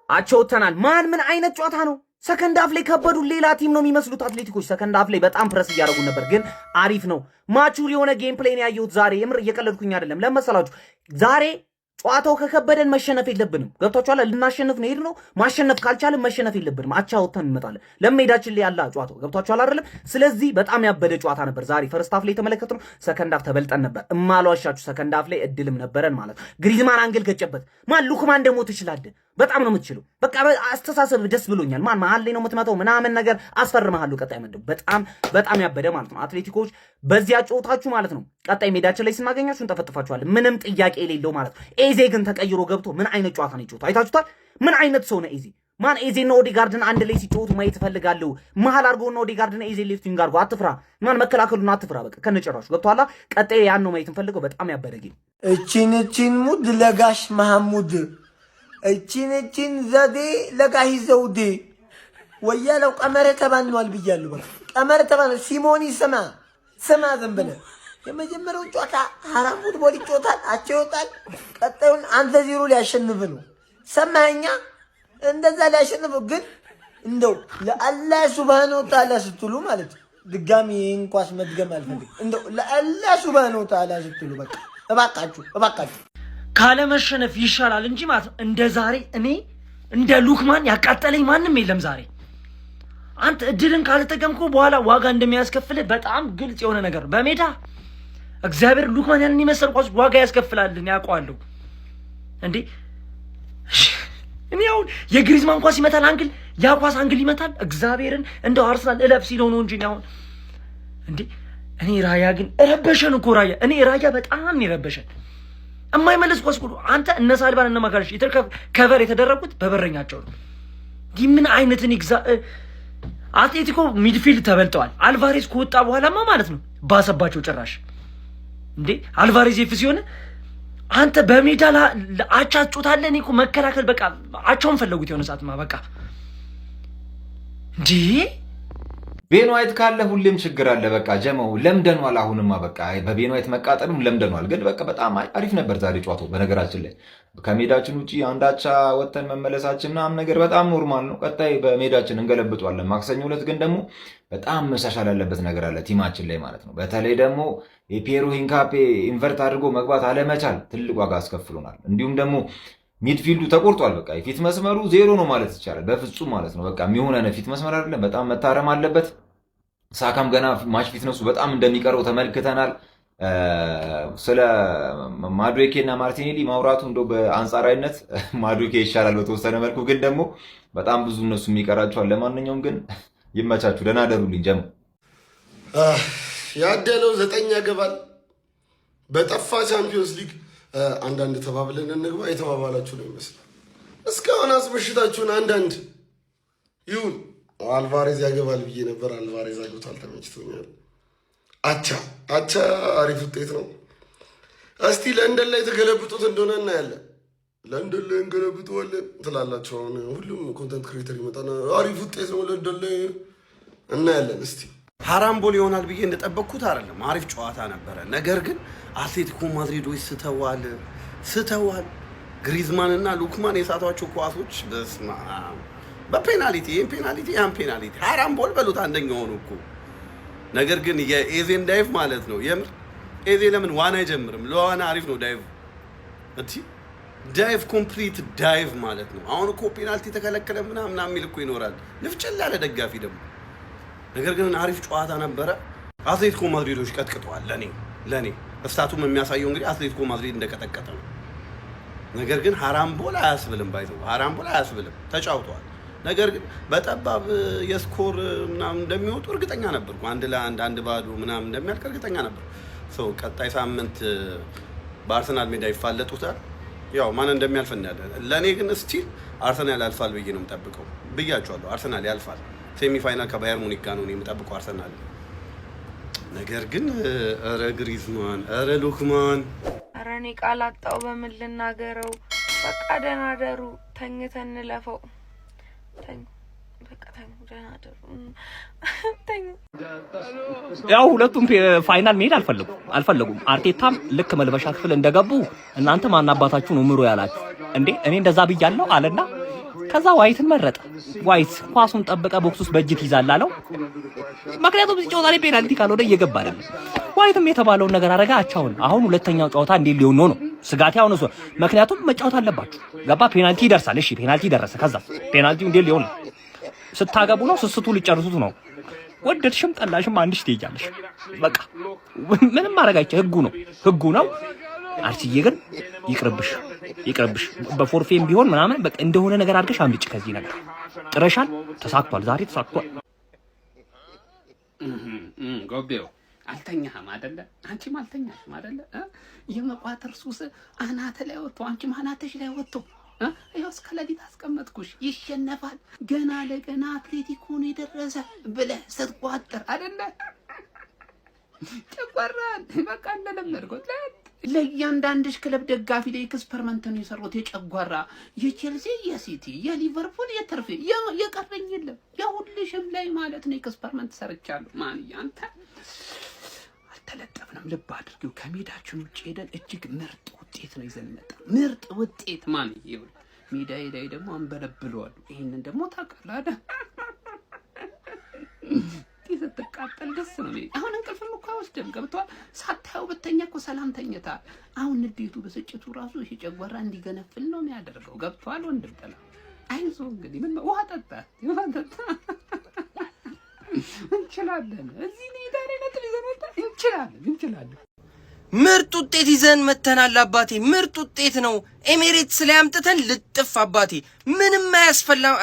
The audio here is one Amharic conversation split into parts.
አቸውተናል። ማን ምን አይነት ጨዋታ ነው? ሰከንድ አፍ ላይ ከበዱ። ሌላ ቲም ነው የሚመስሉት አትሌቲኮች። ሰከንድ አፍ ላይ በጣም ፕረስ እያደረጉ ነበር፣ ግን አሪፍ ነው። ማቹር የሆነ ጌም ፕሌይ ነው ያየሁት ዛሬ። የምር እየቀለድኩኝ አይደለም። ለመሰላችሁ ዛሬ ጨዋታው ከከበደን መሸነፍ የለብንም። ገብታችኋል? ልናሸንፍ ነው ሄድ ነው። ማሸነፍ ካልቻለን መሸነፍ የለብንም። አቻ ወጥተን እንመጣለን። ለሜዳችን ላይ ያለ ጨዋታው ገብታችኋል አይደለም? ስለዚህ በጣም ያበደ ጨዋታ ነበር ዛሬ። ፈርስት አፍ ላይ የተመለከትነው ሰከንድ አፍ ተበልጠን ነበር። እማሏሻችሁ ሰከንድ አፍ ላይ እድልም ነበረን ማለት ነው። ግሪዝማን አንግል ገጨበት። ማን ሉክማን ደግሞ ትችላለህ። በጣም ነው የምትችለው። በቃ አስተሳሰብ ደስ ብሎኛል። ማን መሀል ላይ ነው የምትመጣው ምናምን ነገር አስፈርመሃለሁ። ቀጣይ ምንድን በጣም ያበደ ማለት ነው። አትሌቲኮች በዚያ ጨዋታችሁ ማለት ነው። ቀጣይ ሜዳችን ላይ ስናገኛችሁ እንጠፈጥፋችኋለን። ምንም ጥያቄ የሌለው ማለት ነው። ኤዜ ግን ተቀይሮ ገብቶ ምን አይነት ጨዋታ ነው የጨዋታው? አይታችሁታል? ምን አይነት ሰው ነው ኤዜ? ማን ኤዜና ኦዴጋርድን አንድ ላይ ሲጫወቱ ማየት እፈልጋለሁ። መሀል አድርጎና ኦዴጋርድን ኤዜ ሌፍቲንግ አድርጎ አትፍራ። ማን መከላከሉን አትፍራ። በቃ ከነጨራሹ ገብቶሃል? ቀጣይ ያን ነው ማየት እንፈልገው። በጣም ያበደ ጌም። እቺን ሙድ ለጋሽ መሐሙድ እቺን ዘዴ ለጋሽ ዘውዴ ወያለው ቀመረ ተባንኗል ብያለሁ። በቃ ቀመረ ተባንኗል። ሲሞኒ ስማ ዝም ብለህ የመጀመሪያው ጨዋታ ሐራም ፉትቦል ይጫወታል፣ አቻ ይወጣል። ቀጣዩን አንተ ዜሮ ሊያሸንፍ ነው። ሰማኸኛ? እንደዛ ሊያሸንፍ ግን እንደው ለአላህ ሱብሃነሁ ወተዓላ ስትሉ ማለት ድጋሚ ይህን ኳስ መድገም አልፈልግም። እንደው ለአላህ ሱብሃነሁ ወተዓላ ስትሉ በቃ እባካችሁ ካለ መሸነፍ ይሻላል እንጂ ማለት እንደ ዛሬ እኔ እንደ ሉክማን ያቃጠለኝ ማንም የለም ዛሬ። አንተ እድልን ካልተጠቀምኩ በኋላ ዋጋ እንደሚያስከፍልህ በጣም ግልጽ የሆነ ነገር በሜዳ እግዚአብሔር ሉክማን ያንን ይመስል ኳስ ዋጋ ያስከፍላልን ያውቀዋለሁ እንዴ። እኔ አሁን የግሪዝማን ኳስ ይመታል አንግል፣ ያ ኳስ አንግል ይመታል። እግዚአብሔርን እንደው አርሰናል እለፍ ሲለው ነው እንጂ አሁን እንዴ እኔ ራያ ግን ረበሸን እኮ ራያ። እኔ ራያ በጣም ይረበሸን የማይመለስ ኳስ ሁሉ አንተ እነ ሳልባን እነ ማካለሽ ከቨር የተደረጉት በበረኛቸው ነው። ምን አይነትን አትሌቲኮ ሚድፊልድ ተበልጠዋል። አልቫሬዝ ከወጣ በኋላማ ማለት ነው ባሰባቸው ጭራሽ። እንዴ አልቫሬዝ ኤፍ ሲሆን አንተ በሜዳ አቻ ጮታለህ። እኔ እኮ መከላከል በቃ አቻውን ፈለጉት የሆነ ሰዓትማ በቃ እንዴ ቤን ዋይት ካለ ሁሌም ችግር አለ። በቃ ጀመው ለምደኗል። አሁንማ በቃ በቤን ዋይት መቃጠሉም ለምደኗል። ግን በቃ በጣም አሪፍ ነበር ዛሬ ጨዋታው። በነገራችን ላይ ከሜዳችን ውጪ አንዳቻ ወጥተን መመለሳችን ምናምን ነገር በጣም ኖርማል ነው። ቀጣይ በሜዳችን እንገለብጧለን። ማክሰኞ ዕለት ግን ደግሞ በጣም መሻሻል ያለበት ነገር አለ ቲማችን ላይ ማለት ነው። በተለይ ደግሞ የፒየሮ ሂንካፔ ኢንቨርት አድርጎ መግባት አለመቻል ትልቅ ዋጋ አስከፍሎናል። እንዲሁም ደግሞ ሚድፊልዱ ተቆርጧል። በቃ የፊት መስመሩ ዜሮ ነው ማለት ይቻላል። በፍጹም ማለት ነው። በቃ የሚሆነ ፊት መስመር አይደለም። በጣም መታረም አለበት። ሳካም ገና ማች ፊትነሱ በጣም እንደሚቀረው ተመልክተናል። ስለ ማዱኬ እና ማርቲኔሊ ማውራቱ እንደው በአንጻራዊነት ማዱኬ ይሻላል በተወሰነ መልኩ፣ ግን ደግሞ በጣም ብዙ እነሱ የሚቀራቸዋል። ለማንኛውም ግን ይመቻችሁ፣ ደህና ደሩልኝ። ጀም ያደለው 9 ያገባል በጠፋ ቻምፒዮንስ ሊግ አንዳንድ ተባብለን እንግባ የተባባላችሁ ነው ይመስላል። እስካሁን አስበሽታችሁን አንዳንድ ይሁን። አልቫሬዝ ያገባል ብዬ ነበር። አልቫሬዝ አግብቷል፣ ተመችቶኛል። አቻ አሪፍ ውጤት ነው። እስቲ ለንደን ላይ የተገለብጡት እንደሆነ እናያለን። ለንደን ላይ እንገለብጠዋለን ትላላችሁ። አሁን ሁሉም ኮንተንት ክሬተር ይመጣና አሪፍ ውጤት ነው ለንደን ላይ እናያለን። እስቲ ሐራምቦል ይሆናል ብዬ እንደጠበቅኩት አይደለም። አሪፍ ጨዋታ ነበረ። ነገር ግን አትሌቲኮ ማድሪዶች ስተዋል። ግሪዝማን እና ሉክማን የሳቷቸው ኳሶች በስማ በፔናልቲ ያን ፔናልቲ ሐራምቦል በሉት አንደኛ ሆኖ እኮ። ነገር ግን የኤዜን ዳይቭ ማለት ነው የምር ኤዜ ለምን ዋና አይጀምርም? ለዋና አሪፍ ነው ዳይቭ ዳይቭ ኮምፕሊት ዳይቭ ማለት ነው። አሁን እኮ ፔናልቲ ተከለከለ ምናምን የሚል እኮ ይኖራል ልፍጭል ያለ ደጋፊ ደግሞ። ነገር ግን አሪፍ ጨዋታ ነበረ። አትሌቲኮ ማድሪዶች ቀጥቅጠዋል። ለኔ ስታቱም የሚያሳየው እንግዲህ አትሌቲኮ ማድሪድ እንደቀጠቀጠ ነው። ነገር ግን ሐራምቦል አያስብልም፣ ሐራምቦል አያስብልም። ተጫውተዋል። ነገር ግን በጠባብ የስኮር ምናምን እንደሚወጡ እርግጠኛ ነበርኩ። 1-1 ምናምን እንደሚያልቅ እርግጠኛ ነበር። ቀጣይ ሳምንት በአርሰናል ሜዳ ይፋለጡታል። ያው ማን እንደሚያልፍ እናያለን። ለኔ ግን ስቲል አርሰናል ያልፋል ብዬ ነው የምጠብቀው። ብያቸዋለሁ፣ አርሰናል ያልፋል። ሴሚ ፋይናል ከባየር ሙኒክ ጋር ነው የምጠብቀው አርሰናል። ነገር ግን ኧረ ግሪዝማን፣ ኧረ ሉክማን፣ ኧረ እኔ ቃል አጣሁ በምን ልናገረው። በቃ ደህና ደሩ፣ ተኝተን እንለፈው። ያው ሁለቱም ፋይናል መሄድ አልፈለጉም። አርቴታም ልክ መልበሻ ክፍል እንደገቡ እናንተ ማን አባታችሁ ነው ምሮ ያላችሁ እንዴ? እኔ እንደዛ ብያለሁ አለና ከዛ ዋይትን መረጠ። ዋይት ኳሱን ጠበቀ፣ ቦክስ ውስጥ በእጅ ይዛል አለው። ምክንያቱም እዚህ ጨዋታ ላይ ፔናልቲ ካልሆነ እየገባ አይደለም። ዋይትም የተባለውን ነገር አረጋ። አቻውን አሁን ሁለተኛው ጨዋታ እንዴት ሊሆን ነው ስጋቴ አሁን እሱ። ምክንያቱም መጫወት አለባችሁ። ገባ? ፔናልቲ ይደርሳል። እሺ ፔናልቲ ደረሰ። ከዛ ፔናልቲው እንዴት ሊሆን ነው? ስታገቡ ነው፣ ስስቱ ሊጨርሱት ነው። ወደድሽም ጠላሽም አንድሽ ትሄጃለሽ። በቃ ምንም ማድረግ አይቻልም። ህጉ ነው። አርሲዬ ግን ይቅርብሽ። በፎርፌም ቢሆን ምናምን በቃ እንደሆነ ነገር አድርገሽ አምልጭ ከዚህ ነገር። ጥረሻል፣ ተሳክቷል። ዛሬ ተሳክቷል። ጎቤው አልተኛህም አይደለ? አንቺም አልተኛሽም አይደለ? የመቋጠር ሱስ አናተ ላይ ወጥቶ አንቺም አናተሽ ላይ ወጥቶ ይኸው እስከ ሌሊት አስቀመጥኩሽ። ይሸነፋል ገና ለገና አትሌቲኮ ነው የደረሰ ብለህ ስትቋጠር አይደለ? ጨጓራን በቃ እንደለመድኩት ለእያንዳንድሽ ክለብ ደጋፊ ላይ ኤክስፐሪመንት ነው የሰሩት። የጨጓራ የቼልሲ፣ የሲቲ፣ የሊቨርፑል፣ የተርፌ የቀረኝ የለም። የሁልሽም ላይ ማለት ነው ኤክስፐሪመንት ሰርቻለሁ። ማን ያንተ አልተለጠፍንም። ልብ አድርጊው። ከሜዳችን ውጭ ሄደን እጅግ ምርጥ ውጤት ነው ይዘን መጣ። ምርጥ ውጤት ማን ይሁን። ሜዳዬ ላይ ደግሞ አንበለብለዋል። ይሄንን ደግሞ ታውቃለህ አይደል? ስትቃጠል ደስ ነው። አሁን እንቅልፍም እኮ አይወስድም። ገብቷል? ሳታየው ብተኛ እኮ ሰላም ተኝታል። አሁን ንዴቱ ብስጭቱ ራሱ ይሄ ጨጓራ እንዲገነፍል ነው የሚያደርገው። ገብቷል? ወንድም ጥላ አይዞህ እንግዲህ ምን ውሃ ጠጣ እንችላለን። እዚህ ሜዳ ላይ ነጥብ ይዘን ወጣ እንችላለን። ምርጥ ውጤት ይዘን መተናል አባቴ። ምርጥ ውጤት ነው። ኤሚሬትስ ላይ አምጥተን ልጥፍ አባቴ። ምንም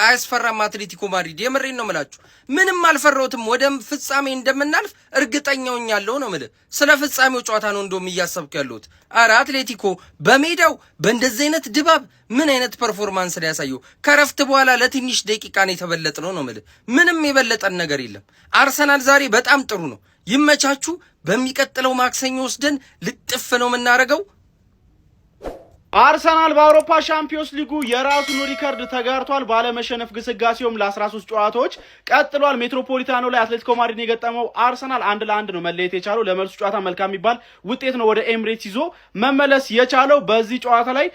አያስፈራም አትሌቲኮ ማድሪድ። የምሬን ነው የምላችሁ። ምንም አልፈራሁትም። ወደ ፍጻሜ እንደምናልፍ እርግጠኛው ያለው ነው የምልህ። ስለ ፍጻሜው ጨዋታ ነው እንደውም እያሰብኩ ያለሁት። አረ አትሌቲኮ በሜዳው በእንደዚህ አይነት ድባብ ምን አይነት ፐርፎርማንስ ላይ ያሳየው። ከረፍት በኋላ ለትንሽ ደቂቃ ነው የተበለጥነው ነው የምልህ። ምንም የበለጠን ነገር የለም። አርሰናል ዛሬ በጣም ጥሩ ነው። ይመቻችሁ። በሚቀጥለው ማክሰኞ ወስደን ልጥፍ ነው የምናደርገው። አርሰናል በአውሮፓ ሻምፒዮንስ ሊጉ የራሱን ሪከርድ ተጋርቷል። ባለመሸነፍ ግስጋሴውም ለ13 ጨዋታዎች ቀጥሏል። ሜትሮፖሊታኖ ላይ አትሌቲኮ ማድሪድን የገጠመው አርሰናል 1-1 ነው መለየት የቻለው። ለመልሱ ጨዋታ መልካም የሚባል ውጤት ነው ወደ ኤሚሬትስ ይዞ መመለስ የቻለው። በዚህ ጨዋታ ላይ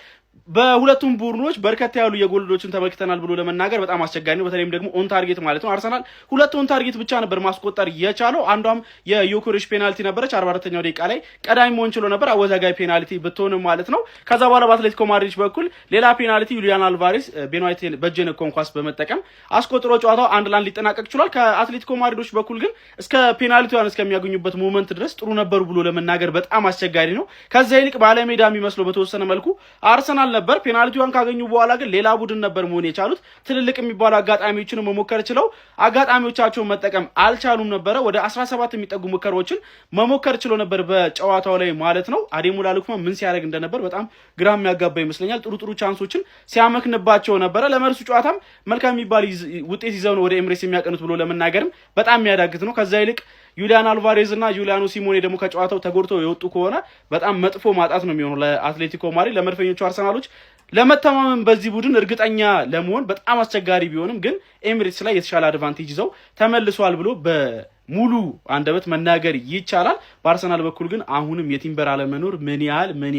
በሁለቱም ቡድኖች በርከት ያሉ የጎሎችን ተመልክተናል ብሎ ለመናገር በጣም አስቸጋሪ ነው። በተለይም ደግሞ ኦን ታርጌት ማለት ነው። አርሰናል ሁለት ኦን ታርጌት ብቻ ነበር ማስቆጠር የቻለው። አንዷም የዮኬሬሽ ፔናልቲ ነበረች 44ኛው ደቂቃ ላይ ቀዳሚ መሆን ችሎ ነበር፣ አወዛጋቢ ፔናልቲ ብትሆንም ማለት ነው። ከዛ በኋላ በአትሌቲኮ ማድሪድ በኩል ሌላ ፔናልቲ ዩሊያን አልቫሬስ ቤን ዋይት በእጅ የነካውን ኳስ በመጠቀም አስቆጥሮ ጨዋታው 1-1 ሊጠናቀቅ ችሏል። ከአትሌቲኮ ማድሪዶች በኩል ግን እስከ ፔናልቲዋን እስከሚያገኙበት ሞመንት ድረስ ጥሩ ነበሩ ብሎ ለመናገር በጣም አስቸጋሪ ነው። ከዛ ይልቅ ባለሜዳ የሚመስለው በተወሰነ መልኩ አርሰናል ነበር። ፔናልቲዋን ካገኙ በኋላ ግን ሌላ ቡድን ነበር መሆን የቻሉት። ትልልቅ የሚባሉ አጋጣሚዎችን መሞከር ችለው አጋጣሚዎቻቸውን መጠቀም አልቻሉም ነበረ። ወደ 17 የሚጠጉ ሙከራዎችን መሞከር ችሎ ነበር በጨዋታው ላይ ማለት ነው። አዴሞላ ሉክማን ምን ሲያደርግ እንደነበር በጣም ግራ የሚያጋባ ይመስለኛል። ጥሩ ቻንሶችን ሲያመክንባቸው ነበረ። ለመልሱ ጨዋታም መልካም የሚባል ውጤት ይዘው ነው ወደ ኤሚሬትስ የሚያቀኑት ብሎ ለመናገርም በጣም የሚያዳግት ነው። ከዛ ይልቅ ዩሊያን አልቫሬዝ እና ጁሊያኖ ሲሞኔ ደግሞ ከጨዋታው ተጎድተው የወጡ ከሆነ በጣም መጥፎ ማጣት ነው የሚሆነው ለአትሌቲኮ ማድሪድ። ለመድፈኞቹ አርሰናሎች ለመተማመን በዚህ ቡድን እርግጠኛ ለመሆን በጣም አስቸጋሪ ቢሆንም ግን ኤሚሬትስ ላይ የተሻለ አድቫንቴጅ ይዘው ተመልሷል ብሎ በሙሉ አንደበት መናገር ይቻላል። በአርሰናል በኩል ግን አሁንም የቲምበር አለመኖር ምን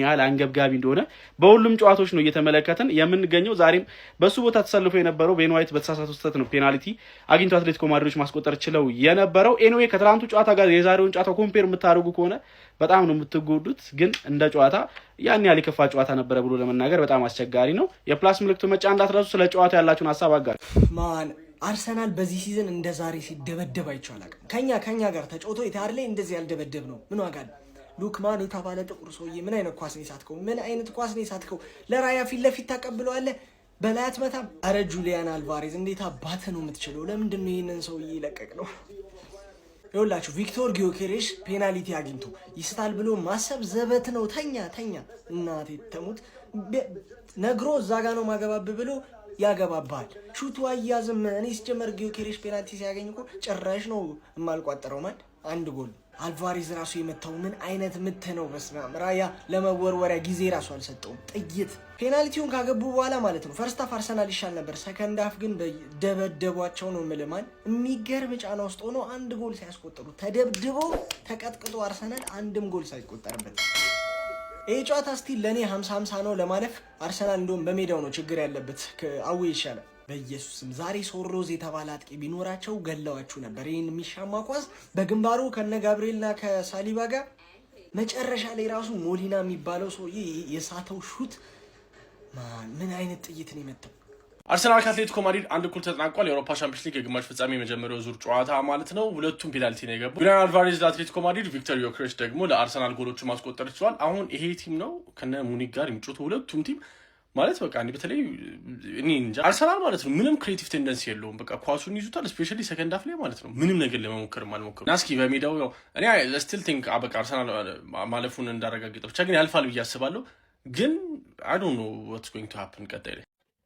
ያህል አንገብጋቢ እንደሆነ በሁሉም ጨዋታዎች ነው እየተመለከትን የምንገኘው። ዛሬም በሱ ቦታ ተሰልፎ የነበረው ቤን ዋይት በተሳሳተው ስህተት ነው ፔናልቲ አግኝቶ አትሌቲኮ ማድሪዶች ማስቆጠር ችለው የነበረው። ኤኒዌይ ከትላንቱ ጨዋታ ጋር የዛሬውን ጨዋታ ኮምፔር የምታደርጉ ከሆነ በጣም ነው የምትጎዱት። ግን እንደ ጨዋታ ያን ያህል የከፋ ጨዋታ ነበረ ብሎ ለመናገር በጣም አስቸጋሪ ነው። የፕላስ ምልክቱ መጫን እንዳትረሱ። ስለ ጨዋታ ያላችሁን ሀሳብ አጋሩ። ማን አርሰናል በዚህ ሲዝን እንደ ዛሬ ሲደበደብ አይቻል አቅም ከኛ ጋር ተጫውቶ የታር ላይ እንደዚህ ያልደበደብ ነው። ምን ዋጋ አለ? ሉክማን የተባለ ጥቁር ሰውዬ ምን አይነት ኳስ ነው የሳትከው? ምን አይነት ኳስ ነው የሳትከው? ለራያ ፊት ለፊት ታቀብለዋለህ፣ በላይ አትመታም። አረ ጁሊያን አልቫሬዝ እንዴት አባተ ነው የምትችለው? ለምንድን ነው ይህንን ሰውዬ ይለቀቅ ነው? ይኸውላችሁ ቪክቶር ጊዮኬሬሽ ፔናልቲ አግኝቶ ይስታል ብሎ ማሰብ ዘበት ነው። ተኛ እናቴ ተሙት ነግሮ እዛ ጋ ነው ማገባብ ብሎ ያገባባል። ሹቱ አያዝም። እኔ ሲጀመር ጊዮኬሬሽ ፔናልቲ ሲያገኝ እኮ ጭራሽ ነው የማልቋጠረው። ማን አንድ ጎል አልቫሬዝ ራሱ የመታው ምን አይነት ምት ነው? በስመ አብ። ራያ ለመወርወሪያ ጊዜ ራሱ አልሰጠውም። ጥይት ፔናልቲውን ካገቡ በኋላ ማለት ነው። ፈርስት ሃፍ አርሰናል ይሻል ነበር። ሰከንድ ሃፍ ግን ደበደቧቸው ነው የምልህ። የሚገርም ጫና ውስጥ ሆኖ አንድ ጎል ሲያስቆጥሩ ተደብድቦ ተቀጥቅጦ አርሰናል አንድም ጎል ሳይቆጠርበት ይሄ ጨዋታ ስቲል ለኔ 50-50 ነው ለማለፍ። አርሰናል እንደውም በሜዳው ነው ችግር ያለበት። አዌ ይሻላል። በኢየሱስም ዛሬ ሶሮዝ የተባለ አጥቂ ቢኖራቸው ገለዋችሁ ነበር። ይሄን የሚሻማ ኳስ በግንባሩ ከነ ጋብሪኤልና ከሳሊባ ጋር መጨረሻ ላይ ራሱ ሞሊና የሚባለው ሰውዬ የሳተው ሹት ምን አይነት ጥይት ነው የመታው። አርሰናል ከአትሌቲኮ ማድሪድ 1-1 ተጠናቋል። የአውሮፓ ቻምፒየንስ ሊግ የግማሽ ፍጻሜ የመጀመሪያው ዙር ጨዋታ ማለት ነው። ሁለቱም ፔናልቲ ነው የገቡ። ጁሊያን አልቫሬዝ ለአትሌቲኮ ማድሪድ፣ ቪክተር ዮኬሬሽ ደግሞ ለአርሰናል ጎሎቹ ማስቆጠር ችሏል። አሁን ይሄ ቲም ነው ከነ ሙኒክ ጋር የሚጮቱ ሁለቱም ቲም ማለት በቃ በተለይ እኔ እንጃ አርሰናል ማለት ነው ምንም ክሬቲቭ ቴንደንሲ የለውም። በቃ ኳሱን ይዙታል፣ ስፔሻሊ ሰከንድ ሃፍ ላይ ማለት ነው ምንም ነገር ለመሞከር አልሞከሩም። ናስኪ በሜዳው ያው እኔ ስቲል ቲንክ በቃ አርሰናል ማለፉን እንዳረጋግጠው ብቻ ግን ያልፋል ብዬ አስባለሁ። ግን አይ ዶንት ኖ ዋትስ ጎይንግ ቱ ሃፕን ቀጣይ ላይ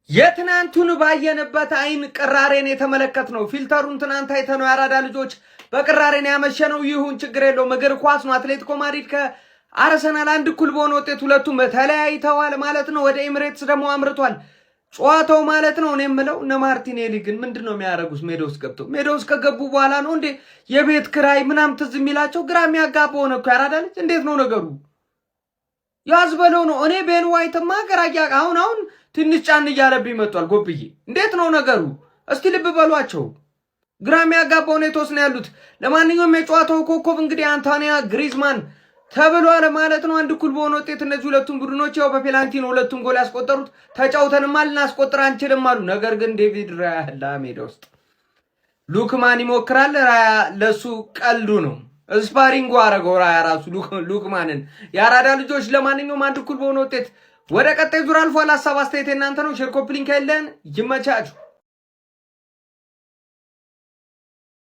የትናንቱን ባየንበት አይን ቅራሬን የተመለከት ነው። ፊልተሩን ትናንት አይተነው ያራዳ ልጆች በቅራሬን ያመሸነው ይሁን ችግር የለውም። እግር ኳስ ነው። አትሌቲኮ ማድሪድ ከአርሰናል 1-1 በሆነ ውጤት ሁለቱም ተለያይተዋል ማለት ነው። ወደ ኤሚሬትስ ደግሞ አምርቷል ጨዋታው ማለት ነው። እኔ የምለው እነ ማርቲኔሊ ግን ምንድነው የሚያደርጉት? ሜዳ ውስጥ ገብተው ሜዳ ውስጥ ከገቡ በኋላ ነው እንዴ የቤት ክራይ ምናምን ትዝ የሚላቸው? ግራ የሚያጋባው ነው እኮ ያራዳ ልጅ። እንዴት ነው ነገሩ? ያዝበለው ነው። እኔ ቤን ዋይትማ ገራያ አሁን ትንሽ ጫን እያለብኝ መጥቷል። ጎብዬ እንዴት ነው ነገሩ? እስቲ ልብ በሏቸው። ግራ የሚያጋባው ሁኔታዎች ነው ያሉት። ለማንኛውም የጨዋታው ኮከብ እንግዲህ አንቶኒያ ግሪዝማን ተብሏል ማለት ነው። 1-1 በሆነ ውጤት እነዚህ ሁለቱም ቡድኖች ያው በፔናልቲ ነው ሁለቱም ጎል ያስቆጠሩት። ተጫውተንማ ልናስቆጥር አንችልም አሉ። ነገር ግን ዴቪድ ራያ ሜዳ ውስጥ ሉክማን ይሞክራል። ራያ ለሱ ቀልዱ ነው። ስፓሪንጎ አረገው ራያ ራሱ ሉክማንን። የአራዳ ልጆች ለማንኛውም 1-1 በሆነ ውጤት ወደ ቀጣይ ዙር አልፏል። ሀሳብ አስተያየት እናንተ ነው። ሼር ኮፕሊንክ ያለን ይመቻችሁ።